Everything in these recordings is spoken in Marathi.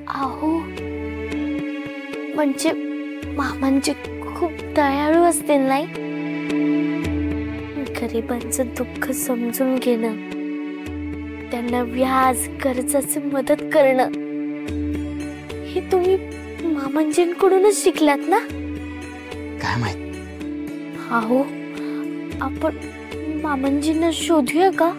अहो म्हणजे मामांचे खूप दयाळू असतील नाही? गरिबांचं दुःख समजून घेणं, त्यांना व्याज कर्जाची मदत करणं हे तुम्ही मामांजींकडूनच शिकलात ना? काय माहित. अहो आपण मामांजींना शोधूया का?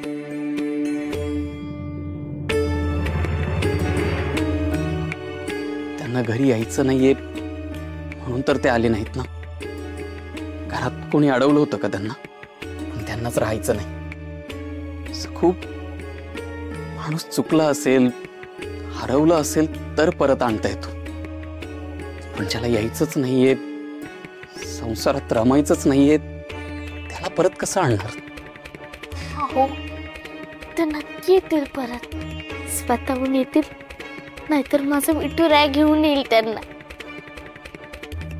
त्यांना घरी यायचं नाहीये म्हणून तर ते आले नाहीत ना. घरात कोणी अडवलं होतं का त्यांना? पण त्यांनाच राहायचं नाही. खूप माणूस चुकला असेल, हरवलं असेल तर परत आणता येतो, पण ज्याला यायचंच नाहीये, संसारात रमायचंच नाहीये, त्याला परत कसं आणणार? अहो ते नक्की येतील परत, स्वतःहून येतील, नाहीतर माझं विठुराया घेऊन येईल त्यांना.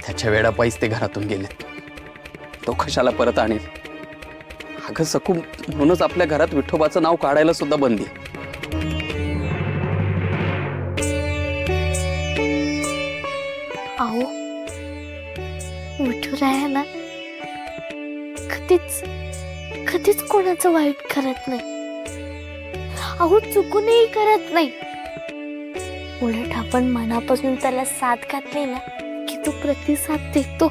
त्याच्या वेडापायीच ते घरातून गेलेत. तो कशाला परत आणेल? अगं सकू, म्हणूनच आपल्या घरात विठोबाचं नाव काढायला सुद्धा बंदी. अहो विठुराया ना कधीच कधीच कोणाचं वाईट करत नाही. अहो चुकूनही करत नाही. उलट आपण मनापासून त्याला साथ घातली ना की तो प्रतिसाद देतो.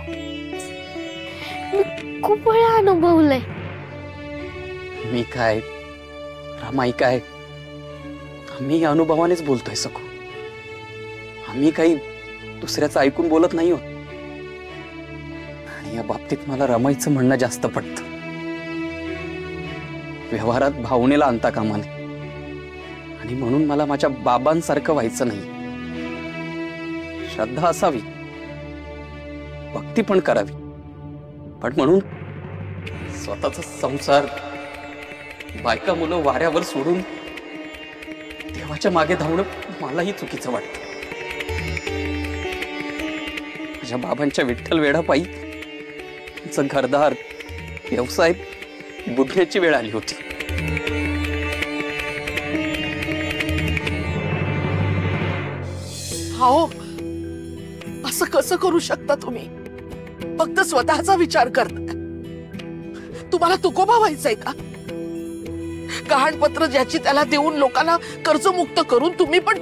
मी खूप वेळा अनुभवलंय. मी काय, रमाई काय, आम्ही अनुभवानेच बोलतोय सकू. आम्ही काही दुसऱ्याचं ऐकून बोलत नाही आहोत. आणि या बाबतीत मला रमाईचं म्हणणं जास्त पडतं. व्यवहारात भावनेला आणता कामा नये. आणि म्हणून मला माझ्या बाबांसारखं व्हायचं नाही. श्रद्धा असावी, भक्ती पण करावी, पण म्हणून स्वतःचा संसार, बायका मुलं वाऱ्यावर सोडून देवाच्या मागे धावणं मलाही चुकीचं वाटतं. माझ्या बाबांच्या विठ्ठल वेडापायी त्यांचं घरदार, व्यवसाय बुडण्याची वेळ आली होती. हो, असं कसं करू शकता तुम्ही? फक्त स्वतःचा विचार करताय. तुम्हाला तुकोबा व्हायचंय का? गहाणपत्र ज्याची त्याला देऊन लोकांना कर्जमुक्त करून तुम्ही पण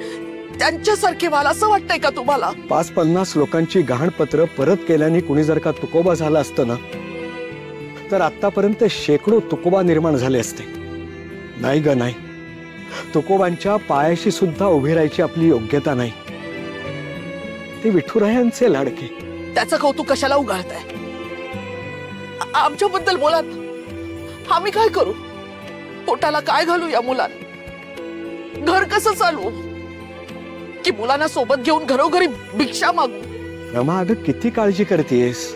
त्यांच्यासारखे व्हाल असं वाटतंय का तुम्हाला? 50 लोकांची गहाणपत्र परत केल्याने कुणी जर का तुकोबा झाला असतं ना, तर आतापर्यंत शेकडो तुकोबा निर्माण झाले असते. नाही ग नाही, तुकोबांच्या पायाशी सुद्धा उभी राहायची आपली योग्यता नाही. ते विठुरायांचे लाडके. त्याचं कौतुक कशाला उगाळताय? आमच्याबद्दल बोला. आम्ही काय करू? पोटाला काय घालू या मुलांना? घर कसं चालवू? की मुलांना सोबत घेऊन घरोघरी भिक्षा मागू? रमा, अगं किती काळजी करतेस?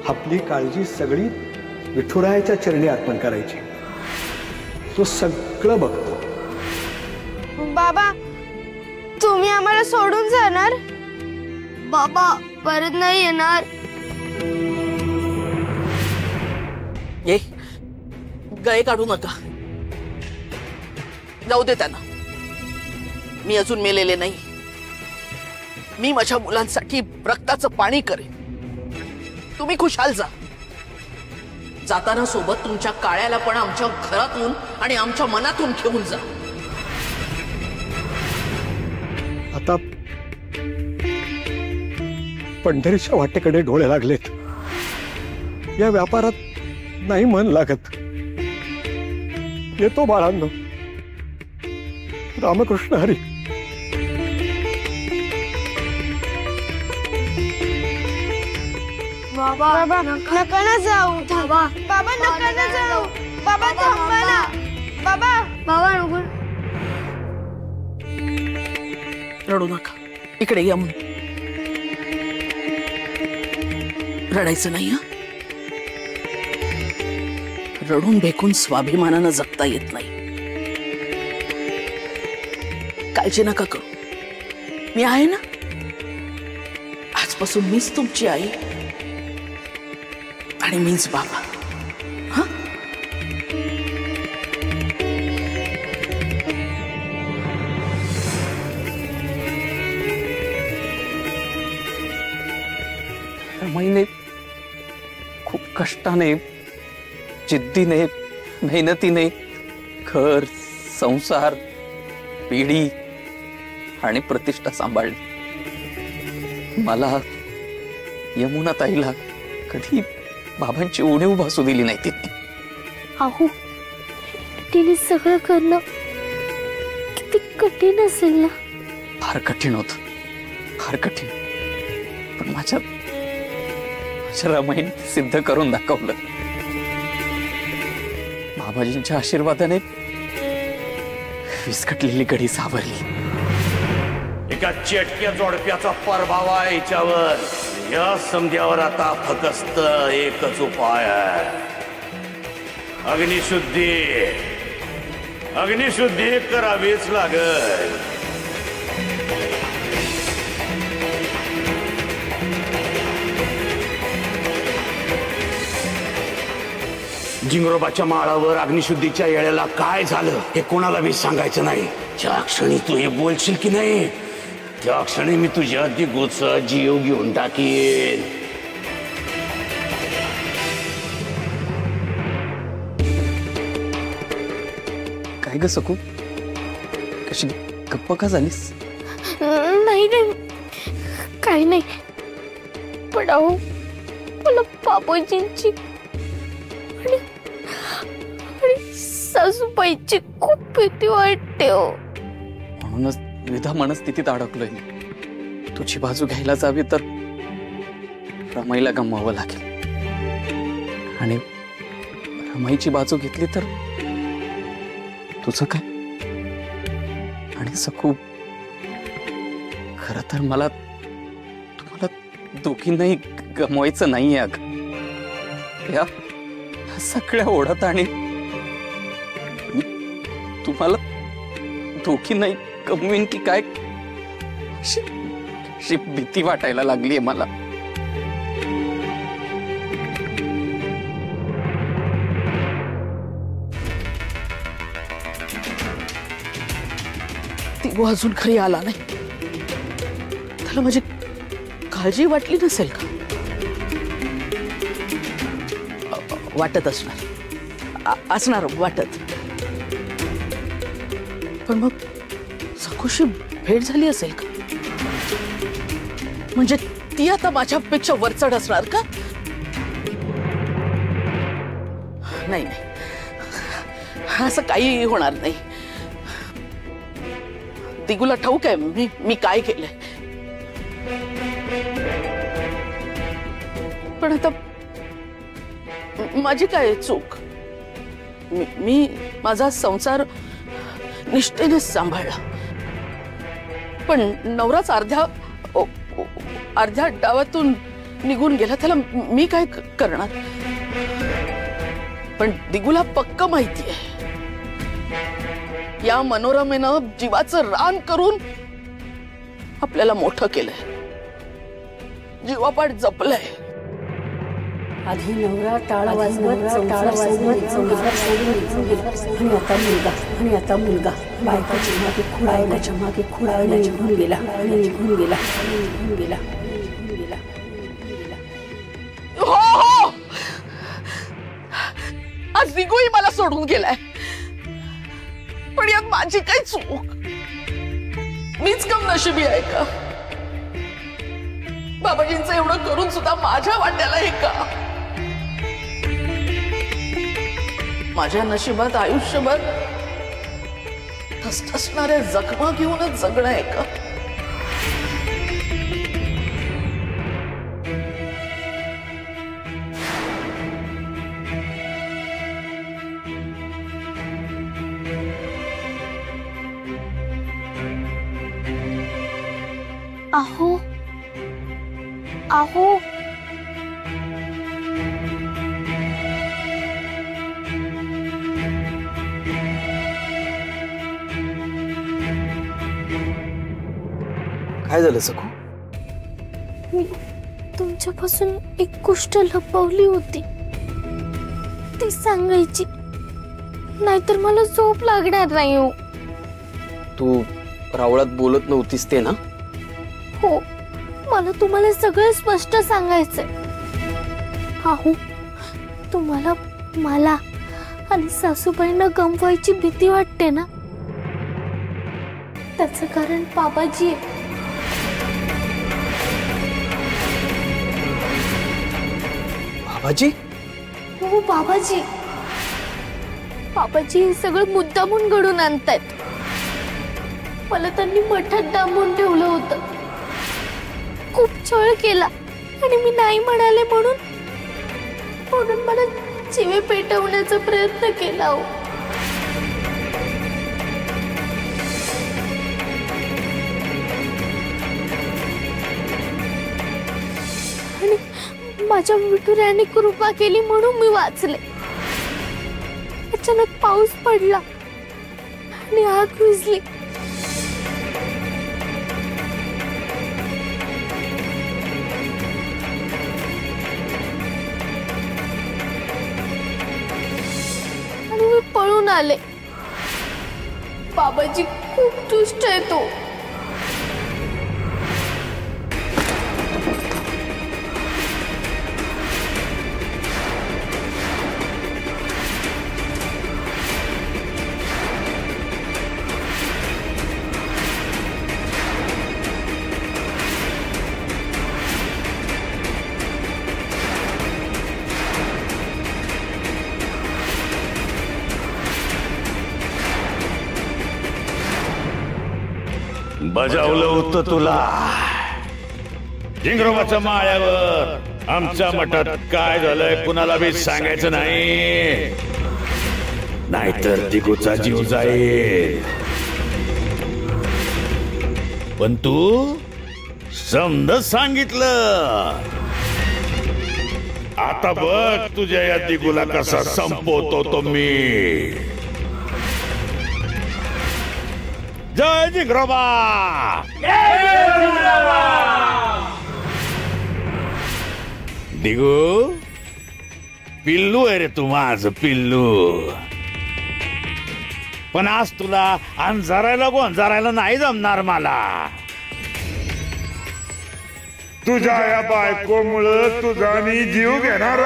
आपली काळजी सगळी विठुरायाच्या चरणी अर्पण करायची. तो सगळं बघतो. बाबा, तुम्ही आम्हाला सोडून जाणार? बाबा परत नाही येणार. ये गळे काढू नका. जाऊ दे त्यांना. मी अजून मेलेले नाही. मी माझ्या मुलांसाठी रक्ताचं पाणी करेन. तुम्ही खुशाल जा. जाताना सोबत तुमच्या काळ्याला पण आमच्या घरातून आणि आमच्या मनातून घेऊन जा. आता पंढरीच्या वाटेकडे डोळे लागलेत. या व्यापारात नाही मन लागत. येतो बाळांनो. रामकृष्ण हरी. बाबा नका ना जाऊ. बाबा नका ना जाऊ. बाबा थांबा ना. बाबा नको. रडू नका. इकडे या. म्हणून रडायचं नाही. रडून भेकून स्वाभिमानानं जगता येत नाही. काळजी नका करू. मी आहे ना. आजपासून मीच तुमची आई आणि मीच बाबा. हा, रमाईने खूप कष्टाने, जिद्दीने, मेहनतीने घर, संसार, पिढी आणि प्रतिष्ठा सांभाळली. मला, यमुना ताईला कधी बाबांची उणीव भासू दिली नाही तिने. अहो, तिने सगळं करणं किती कठीण असेल ना. फार कठीण होत, फार कठीण. पण माझ्या रमाईने सिद्ध करून दाखवलं. बाबाजींच्या आशीर्वादाने विस्कटलेली गडी सावरली. एका चेटक्या जोडप्याचा प्रभाव आहे याच्यावर. या समध्यावर आता फक्त एकच उपाय आहे. अग्निशुद्धी. अग्निशुद्धी करावीच लागेल. जिंगरोबाच्या माळावर अग्निशुद्धीच्या येळेला काय झालं हे कोणाला मी सांगायचं नाही. ज्या क्षणी तू हे बोलशील की नाही, त्या क्षणी मी तुझ्या दिगूचा जीव घेऊन टाकीन. काय ग सकू, कशी गप्प का झालीस? नाही नाही, काही नाही. पण अहो, मला बाबाजींची आणि सासूबाईची खूप भीती वाटते हो. म्हणूनच द्विधा मनस्थितीत अडकलोय मी. तुझी बाजू घ्यायला जावी तर रमाईला गमवावं लागेल, आणि रमाईची बाजू घेतली तर तुझं काय? आणि सकू, खरं तर मला तुम्हाला दोघींनाही गमवायचं नाहीये. अगं, या सगळ्या ओढत आणि तुम्हाला दोघींनाही गमवीन की काय अशी भीती वाटायला लागलीये मला. दिगू अजून घरी आला नाही. त्याला माझी काळजी वाटली नसेल का? वाटत असणार वाटत. पण मग सखूशी भेट झाली असेल का? म्हणजे ती आता माझ्यापेक्षा वरचढ असणार का? नाही नाही, असं काही होणार नाही. दिगूला ठाऊक आहे मी काय केलंय. पण आता माझी काय चूक? मी माझा संसार निष्ठेने सांभाळला. पण नवराच अर्ध्या डावातून निघून गेला, त्याला मी काय करणार? पण दिगूला पक्क माहिती आहे, या मनोरमेनं जीवाचं रान करून आपल्याला मोठं केलंय, जीवापाठ जपलंय. आधी नवरा टाळ वाजवत आणि आता मुलगा बायकोच्या मागे खुळायला निघून गेला. हो हो, आज दिगूही मला सोडून गेलाय. पण यात माझी काही चूक? मीच कम नशिबी आहे का? बाबाजींचं एवढं करून सुद्धा माझ्या वाट्याला आहे का? माझ्या नशिबात आयुष्यभर ठसठसणाऱ्या जखमा घेऊनच जगणं आहे का? अहो अहो, काय झालं सकू? मी तुमच्यापासून एक गोष्ट लपवली होती, ती सांगायची, नाहीतर मला झोप लागणार नाही हो. तू रावळात बोलत नव्हतीस ते ना? हो, मला तुम्हाला सगळं स्पष्ट सांगायचंय. अहो तुम्हाला मला आणि सासूबाईंना गमवायची भीती वाटते ना, त्याचं कारण बाबाजी आहे. बाबाजी? हो बाबाजी. बाबाजी हे सगळं मुद्दामून घडून आणतायत. मला त्यांनी मठात डांबून ठेवलं होतं, खूप छळ केला आणि मी नाही म्हणाले म्हणून मला जीवे पेटवण्याचा प्रयत्न केला हो. आणि माझ्या विठुरायाने कृपा केली म्हणून मी वाचले. अचानक पाऊस पडला आणि आग विझली. आणि मी पळून आले. बाबाजी खूप दुष्ट आहे तो. बजावलं होतं तुला झिंगरोबाच्या माळ्यावर. आमच्या मठात काय झालंय कुणाला बी सांगायचं नाही, नाहीतर दिगूचा जीव जाईल. पण तू समज सांगितलं. आता बघ तुझ्या या दिगूला कसा संपवतो तो मी. जय झिंगरोबा. दिगू पिल्लू आहे रे तू, माझं पिल्लू. पण आज तुला अंजारायला गोंजारायला नाही जमणार मला. तुझ्या या बायकोमुळं तुझा मी जीव घेणार.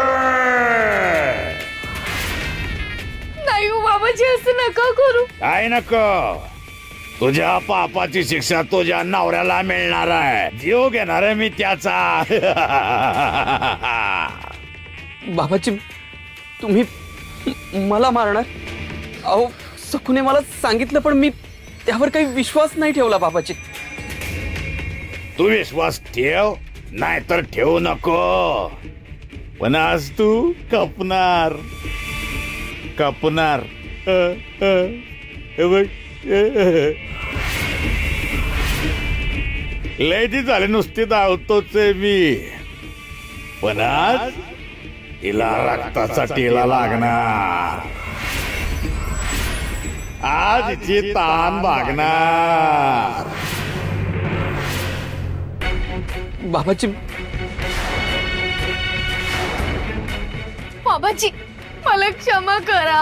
नाही हो बाबाजी, असं नका करू. काय नको, तुझ्या पापाची शिक्षा तुझ्या नवऱ्याला मिळणार आहे. जीव घेणार आहे मी त्याचा. बाबाजी तुम्ही मला मारणार? अहो सखूने मला सांगितलं पण मी त्यावर काही विश्वास नाही ठेवला बाबाजी. तू विश्वास ठेव नाहीतर ठेवू नको, पण आज तू कपणार कपणार. लय ती झाले नुसती धावतोच मी, पण आज तिला रक्ताचा टेला लागणार. आज हिची तान भागणार. बाबाजी बाबाजी मला क्षमा करा.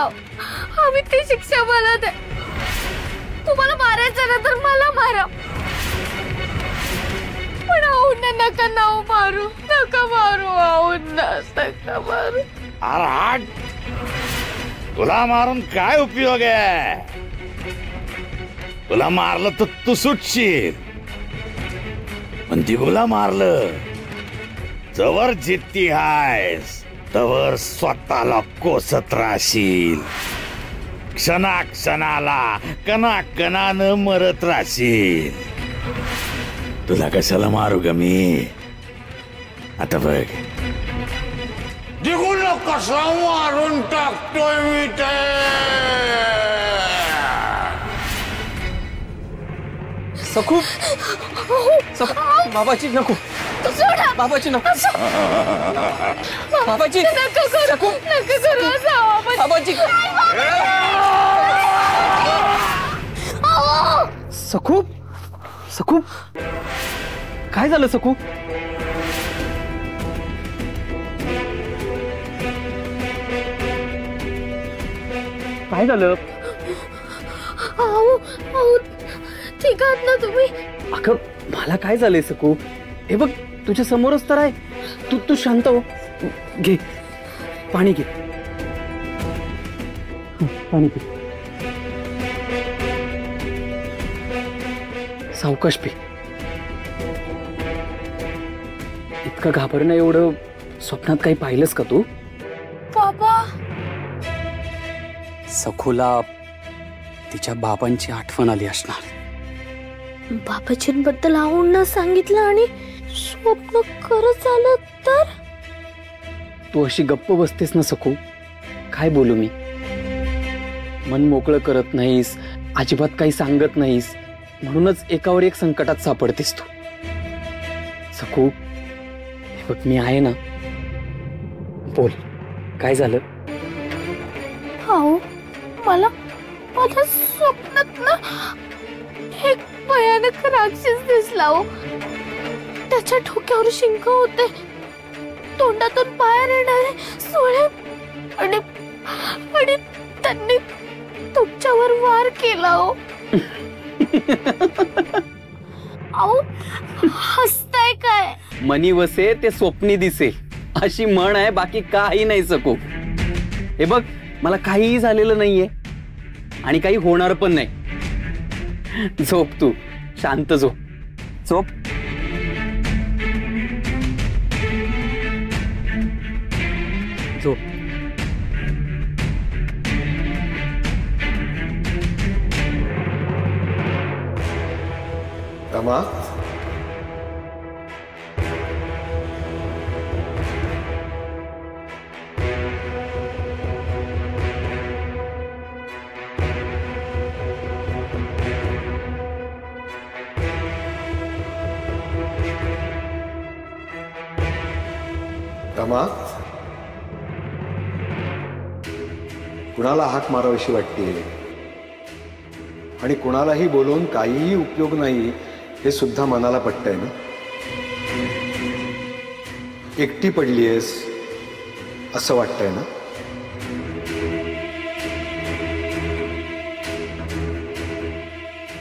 आम्ही ती शिक्षा मला दे. तुम्हाला मारायचं ना तर मला मारा, पण आऊंना नका नाव मारू. नका मारू आऊंना, नका मारू. अरे तुला मारून काय उपयोग आहे? तुला मारलं तर तू सुटशील, पण दिगूला मारलं जवळ जिद्दी आहेस तवर स्वतःला कोसत राहशील. क्षणाक्षणाला कणाकणानं मरत राहशील. तुला कशाला मारू ग मी? आता बघ दिगूला कसा मारून टाकतोय मी ते. सखू बाबाजी नको, बाबाजी नको, बाबाजी नका करू, नका करू असं बाबाजी. सखू सखू काय झालं सखू? काय झालं? ठीक आहात ना तुम्ही? अगं मला काय झालंय सखू? हे बघ तुझ्या समोरच तर आहे. तू शांत हो. घे पाणी घे. पाणी पी. सावकाश पी. इतकं घाबरणं एवढं स्वप्नात काही पाहिलंस का तू? बाबा सखूला तिच्या बाबांची आठवण आली असणार. बाबाजींबद्दल आवडणं सांगितलं आणि स्वप्न खरंच झालं तर? तू अशी गप्प बसतेस ना सखू. काय बोलू मी? मन मोकळं करत नाहीस, अजिबात काही सांगत नाहीस, म्हणूनच एकावर एक संकटात सापडतेस तू. सखू हे बघ मी आहे ना. बोल काय झालं? हो मला स्वप्नात ना एक भयानक राक्षस दिसला हो. त्याच्या डोक्यावर शिंक होते, तोंडातून बाहेर येणारे सोळे आणि त्यांनी तुमच्यावर वार केला हो. अहो हसताय काय? मनी वसे ते स्वप्नी दिसे अशी म्हण आहे, बाकी काही नाही सकू. हे बघ मला काहीही झालेलं नाहीये आणि काही होणार पण नाही. झोप तू, शांत झोप. झोप. झोप. रमा रमा कुणाला हाक मारावीशी वाटते आणि कुणालाही बोलून काहीही उपयोग नाही हे सुद्धा मनाला पटतंय ना. एकटी पडलीयस असं वाटतंय ना.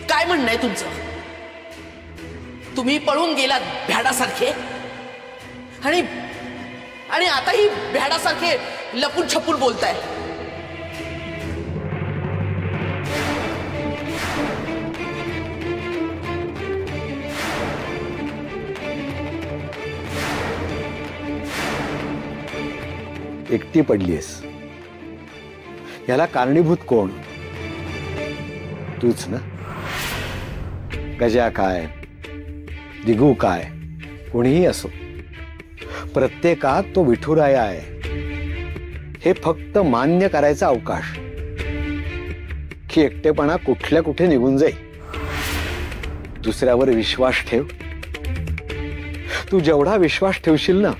काय म्हणणं आहे तुमचं? तुम्ही पळून गेलात भ्याडासारखे आणि आताही भ्याडासारखे लपून छपून बोलताय. एकटी पडलीयस याला कारणीभूत कोण? तूच ना. गजा काय, दिगू काय, कोणीही असो, प्रत्येकात तो विठुराया आहे हे फक्त मान्य करायचा अवकाश की एकटेपणा कुठल्या कुठे निघून जाईल. दुसऱ्यावर विश्वास ठेव. तू जेवढा विश्वास ठेवशील ना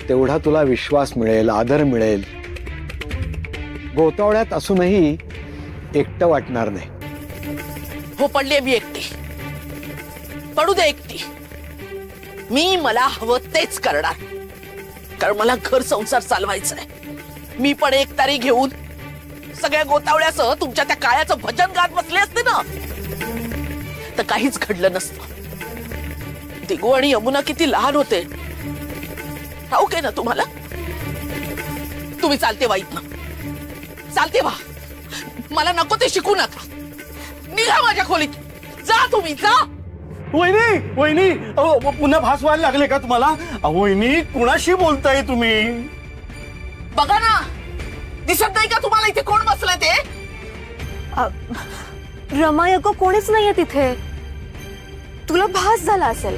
तेवढा तुला विश्वास मिळेल, आदर मिळेल. गोतावळ्यात असूनही एकटं वाटणार नाही. हो पडले मी एकटी. पडू दे एकटी. मी मला हवं तेच करणार, कारण मला घर संसार चालवायचा आहे. मी पण एक तारी घेऊन सगळ्या गोतावळ्यासह तुमच्या त्या काळ्याचं भजन गात बसले असते ना तर काहीच घडलं नसतं. दिगू आणि यमुना किती लहान होते ठाऊक आहे ना तुम्हाला. तुम्ही चालते वा इथनं. चालते वा. मला नको ते शिकू नका. निघा माझ्या खोलीत. जा तुम्ही जा. वहिनी वहिनी अहो पुन्हा भास व्हायला लागले का तुम्हाला? वहिनी कुणाशी बोलताय तुम्ही? बघा ना, दिसत नाही का तुम्हाला इथे कोण बसलंय ते? रमायको कोणीच नाहीये तिथे. तुला भास झाला असेल.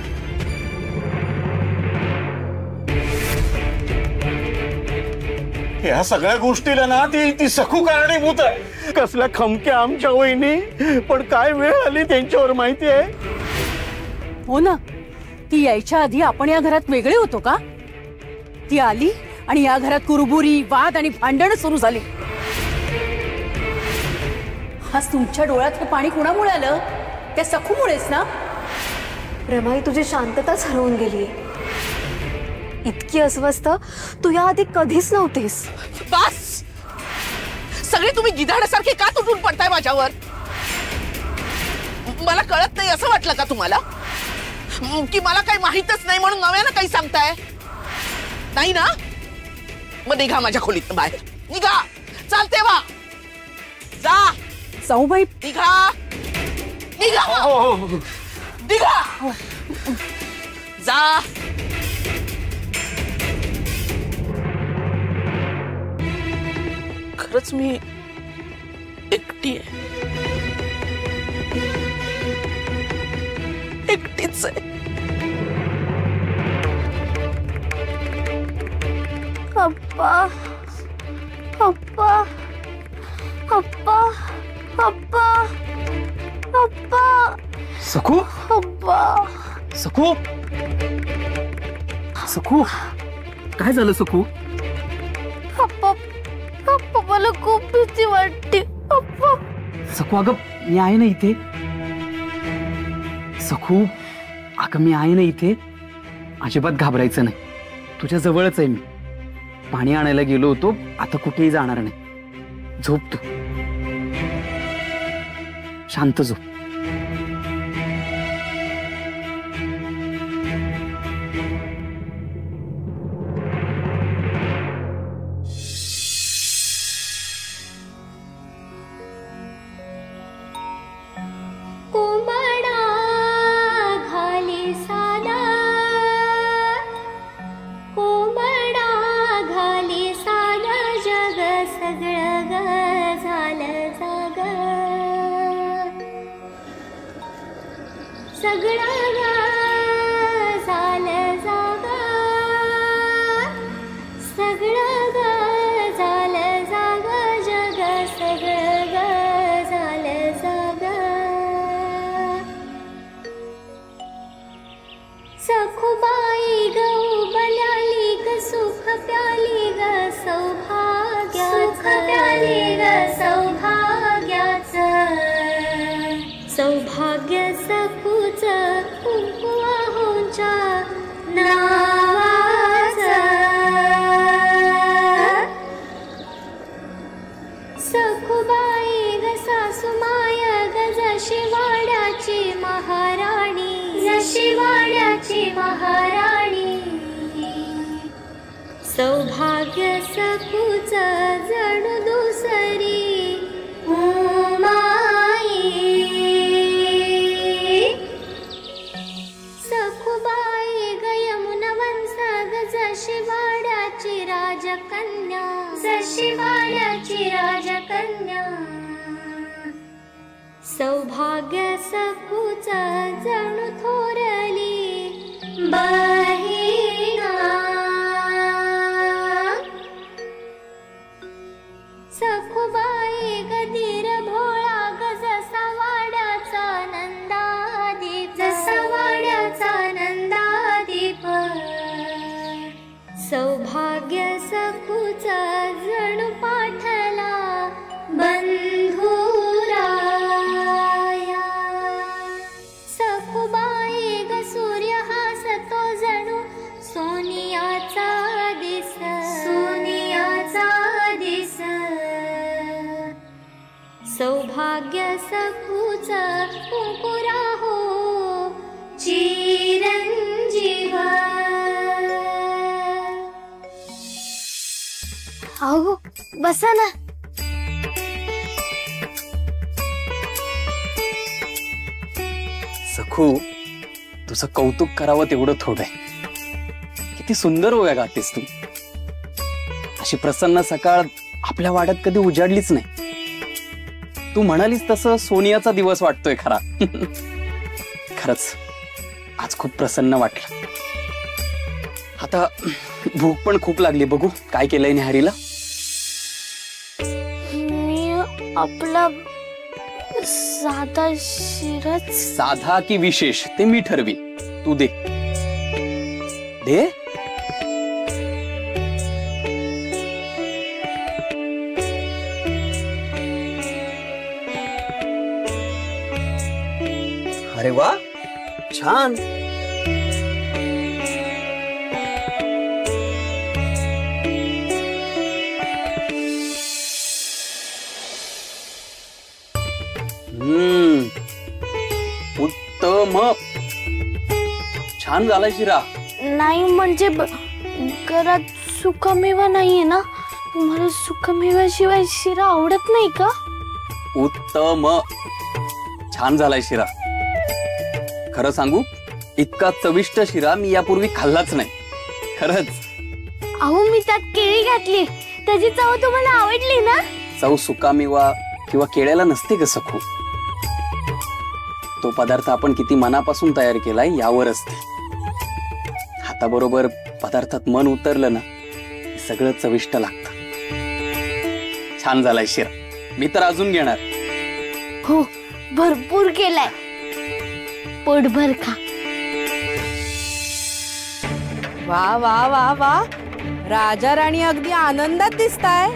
या सगळ्या गोष्टीला ना ती सखू कारणीभूत आहे. कसल्या खमक्या आमच्या वहिनी. पण काय वेळ आली त्यांच्यावर माहिती आहे? हो ना, ती यायच्या आधी आपण या घरात वेगळे होतो का? ती आली आणि या घरात कुरबुरी, वाद आणि भांडण सुरू झाली. आज तुमच्या डोळ्यात हे पाणी कुणामुळे आलं? त्या सखूमुळेच ना. रमाई तुझी शांतताच हरवून गेली. इतकी अस्वस्थ तू याआधी कधीच नव्हतीस. बस. सगळे तुम्ही गिधाड्यासारखे का तुटून पडताय माझ्यावर? मला कळत नाही असं वाटलं का तुम्हाला? की मला काही माहितच नाही म्हणून नव्यानं काही सांगताय? नाही ना? मग निघा माझ्या खोलीत बाहेर. निघा. चालते वा. जा. जाऊबाई निघा. निघा. निघा. जा. खरंच मी एकटी आहे. एकटीच आहे. पप्पा पप्पा पप्पा पप्पा पप्पा सखू पप्पा सखू सखू काय झालं सखू? पप्पा पप्पा मला खूप भीती वाटते. पप्पा सखू अगं मी आहे ना इथे. सखू अगं मी आहे ना इथे. अजिबात घाबरायचं नाही. तुझ्या जवळच आहे मी. पाणी आणायला गेलो होतो. आता कुठेही जाणार नाही. झोप तू. शांत झोप. कोंबडा घाली साला कोंबडा घाली साला जग सगळं ग झालं जाग सगळं ग झालं जाग सगळं ग झालं जाग जग सगळं ग झालं जाग सखुबाई गऊ बल्याली ग सुख प्याली ग सौभाग्याच प्याली ग सौभाग्याच सौभाग्य सखूच कुंकू आहोंच्या नावाच सखुबाई ग सासूमाय ग जशी वाड्याची महाराणी जशी वाड्याची महाराणी सौभाग्य सखूच जणू दुसरी उमाई सखुबाई ग यमुना वंश ग जशी वाड्याची राजकन्या जशी वाड्याची राजकन्या सौभाग्य सखूच जणू थोरली बहिणा सखुबाई ग धीर भोळा ग जसा वाड्याचा नंदादीप जसा वाड्याचा नंदादीप सौभाग्य सखूच जणू पाठला बंधुराया सखुबाई ग सूर्य हासतो जणू सोनियाचा दिस सोनियाचा दिस सौभाग्य सखूच कुंकुरा हो चिरंजीव अहो बसा ना सखू तुझं कौतुक करावं तेवढं थोडं आहे. किती सुंदर ओव्या गातेस तू. अशी प्रसन्न सकाळ आपल्या वाड्यात कधी उजाडलीच नाही. तू म्हणालीस तसं सोनियाचा दिवस वाटतोय खरा. खरंच आज खूप प्रसन्न वाटलं. आता भूक पण खूप लागली. बघू काय केलंय न्याहारीला. मी आपला साधा शिरच. साधा की विशेष ते मी ठरवीन. तू दे दे. अरे वा छान. उत्तम. छान झालाय शिरा. नाही म्हणजे घरात सुकामेवा नाहीये ना. तुम्हाला सुकामेव्याशिवाय शिरा आवडत नाही का? उत्तम, छान झालाय शिरा. खरं सांगू, इतका चविष्ट शिरा मी यापूर्वी खाल्लाच नाही. खरंच. अहो मी त्यात केळी घातली, त्याची चव तुम्हाला आवडली ना? चव सुकामेवा किंवा केळ्याला नसते ग सखू. तो पदार्थ आपण किती मनापासून तयार केलाय यावर असते. हाताबरोबर पदार्थात मन उतरलं ना, सगळं चविष्ट लागतं. छान झालाय शिरा. मी तर अजून घेणार. हो, भरपूर केलाय. पोटभर खा. वा वा वा वा, राजा राणी अगदी आनंदात दिसताय.